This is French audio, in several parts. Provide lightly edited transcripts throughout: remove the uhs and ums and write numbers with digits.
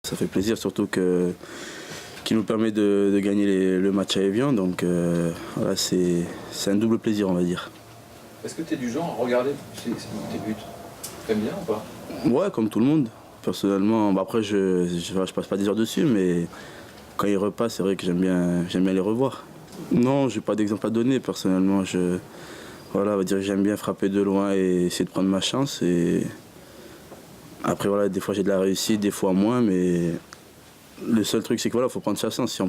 Ça fait plaisir surtout qu'il nous permet de gagner le match à Evian. Donc voilà, c'est un double plaisir, on va dire. Est-ce que tu es du genre à regarder tes buts? T'aimes bien ou pas? Ouais, comme tout le monde. Personnellement, après je passe pas des heures dessus, mais quand ils repassent, c'est vrai que j'aime bien les revoir. Non, j'ai pas d'exemple à donner. Personnellement, voilà, on va dire que j'aime bien frapper de loin et essayer de prendre ma chance. Et après, voilà, des fois j'ai de la réussite, des fois moins, mais le seul truc, c'est que voilà, faut prendre sa chance.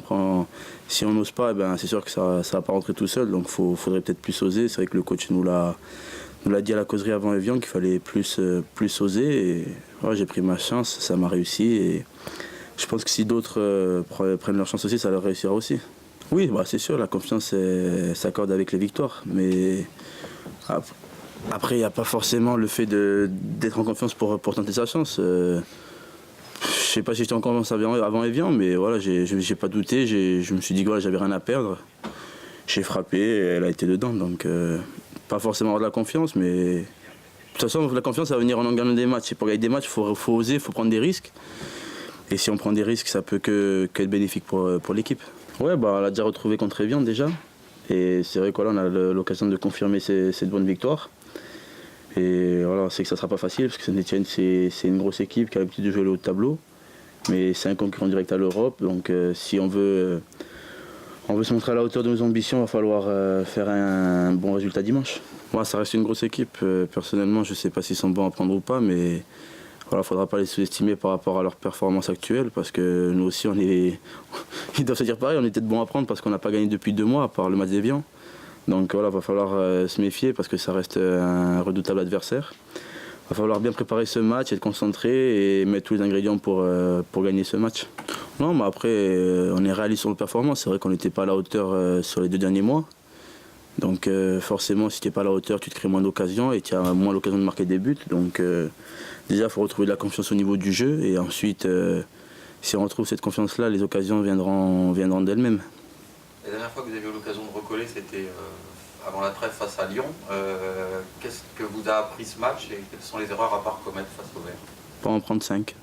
Si on n'ose pas, eh ben, c'est sûr que ça va pas rentrer tout seul. Donc, faudrait peut-être plus oser. C'est vrai que le coach nous l'a dit à la causerie avant Evian qu'il fallait plus oser. Et voilà, j'ai pris ma chance, ça m'a réussi. Et je pense que si d'autres prennent leur chance aussi, ça leur réussira aussi. Oui, bah, c'est sûr, la confiance s'accorde avec les victoires. Mais après, il n'y a pas forcément le fait d'être en confiance pour tenter sa chance. Je sais pas si j'étais en confiance avant Evian, mais voilà, j'ai pas douté. Je me suis dit que voilà, j'avais rien à perdre. J'ai frappé et elle a été dedans. Donc, pas forcément avoir de la confiance, mais de toute façon, la confiance, ça va venir en gagnant des matchs. Et pour gagner des matchs, il faut oser, il faut prendre des risques. Et si on prend des risques, ça peut qu'être bénéfique pour l'équipe. Ouais, bah, on l'a déjà retrouvé contre Evian déjà. Et c'est vrai qu'on a l'occasion de confirmer cette bonne victoire. Et voilà, on sait que ça ne sera pas facile parce que Saint-Etienne, c'est une grosse équipe qui a l'habitude de jouer le haut de tableau. Mais c'est un concurrent direct à l'Europe. Donc si on veut se montrer à la hauteur de nos ambitions, il va falloir faire un bon résultat dimanche. Moi, ça reste une grosse équipe. Personnellement, je ne sais pas s'ils sont bons à prendre ou pas, mais il ne faudra pas les sous-estimer par rapport à leur performance actuelle, parce que nous aussi, ils doivent se dire pareil, on était de bons à prendre parce qu'on n'a pas gagné depuis 2 mois, à part le match d'Evian. Donc voilà, il va falloir se méfier parce que ça reste un redoutable adversaire. Il va falloir bien préparer ce match, être concentré et mettre tous les ingrédients pour gagner ce match. Non, mais après, on est réaliste sur la performance. C'est vrai qu'on n'était pas à la hauteur sur les 2 derniers mois. Donc forcément, si tu n'es pas à la hauteur, tu te crées moins d'occasions et tu as moins l'occasion de marquer des buts. Donc déjà, il faut retrouver de la confiance au niveau du jeu. Et ensuite, si on retrouve cette confiance-là, les occasions viendront d'elles-mêmes. La dernière fois que vous avez eu l'occasion de recoller, c'était avant la trêve face à Lyon. Qu'est-ce que vous a appris ce match et quelles sont les erreurs à pas commettre face au Vert? Pas en prendre 5.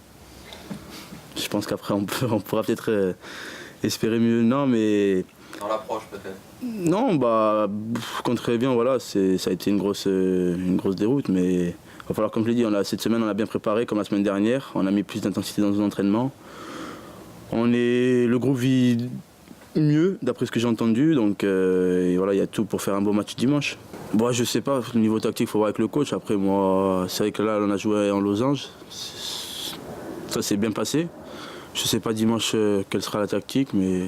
Je pense qu'après, on pourra peut-être espérer mieux. Non, mais... Dans l'approche peut-être? Non, bah, contre Evian, voilà, ça a été une grosse déroute, mais il va falloir, comme je l'ai dit, cette semaine, on a bien préparé, comme la semaine dernière. On a mis plus d'intensité dans nos entraînements. Le groupe vit mieux, d'après ce que j'ai entendu, donc et voilà, il y a tout pour faire un beau match dimanche. Bon, je sais pas, au niveau tactique, il faut voir avec le coach. Après, moi, c'est vrai que là, on a joué en losange. Ça s'est bien passé. Je sais pas dimanche quelle sera la tactique, mais...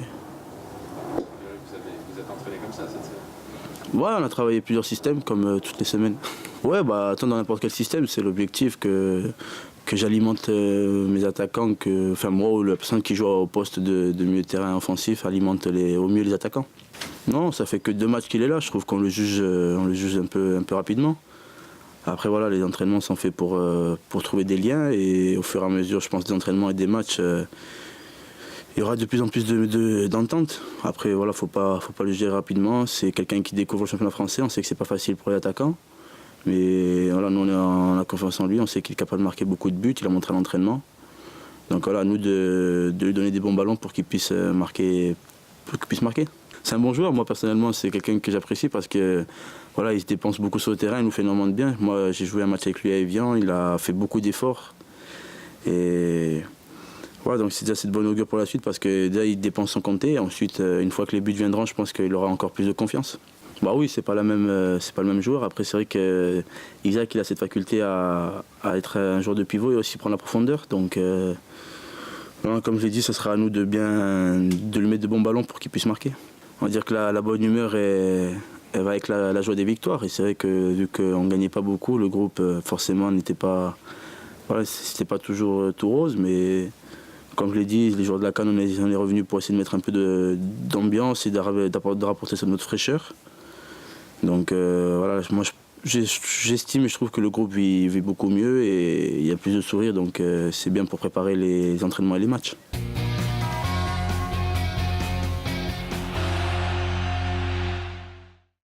Vous êtes entraîné comme ça cette semaine? Ouais, on a travaillé plusieurs systèmes, comme toutes les semaines. Ouais, bah, attends, dans n'importe quel système, c'est l'objectif que j'alimente mes attaquants, moi ou la personne qui joue au poste de milieu de terrain offensif alimente au mieux les attaquants. Non, ça fait que 2 matchs qu'il est là, je trouve qu'on le juge un peu rapidement. Après voilà, les entraînements sont faits pour trouver des liens et au fur et à mesure, je pense, des entraînements et des matchs, il y aura de plus en plus d'entente. Après voilà, faut pas le gérer rapidement, c'est quelqu'un qui découvre le championnat français, on sait que c'est pas facile pour les attaquants. Mais voilà, nous on a confiance en lui, on sait qu'il est capable de marquer beaucoup de buts, il a montré à l'entraînement. Donc voilà, à nous de lui donner des bons ballons pour qu'il puisse marquer. C'est un bon joueur, moi personnellement c'est quelqu'un que j'apprécie parce que voilà, il se dépense beaucoup sur le terrain, il nous fait énormément de bien. Moi j'ai joué un match avec lui à Evian, il a fait beaucoup d'efforts. Et voilà, donc c'est déjà cette bonne augure pour la suite parce que déjà il dépense sans compter. Ensuite, une fois que les buts viendront, je pense qu'il aura encore plus de confiance. Bah oui, c'est pas le même joueur. Après, c'est vrai qu'Isaac il a cette faculté à être un joueur de pivot et aussi prendre la profondeur. Donc, comme je l'ai dit, ce sera à nous de lui mettre de bons ballons pour qu'il puisse marquer. On va dire que la bonne humeur, elle va avec la joie des victoires. Et c'est vrai que vu qu'on ne gagnait pas beaucoup, le groupe forcément n'était pas, voilà, c'était pas toujours tout rose. Mais comme je l'ai dit, les joueurs de la CAN, on est revenus pour essayer de mettre un peu d'ambiance et de rapporter notre fraîcheur. Donc voilà, moi j'estime et je trouve que le groupe vit beaucoup mieux et il y a plus de sourires, donc c'est bien pour préparer les entraînements et les matchs.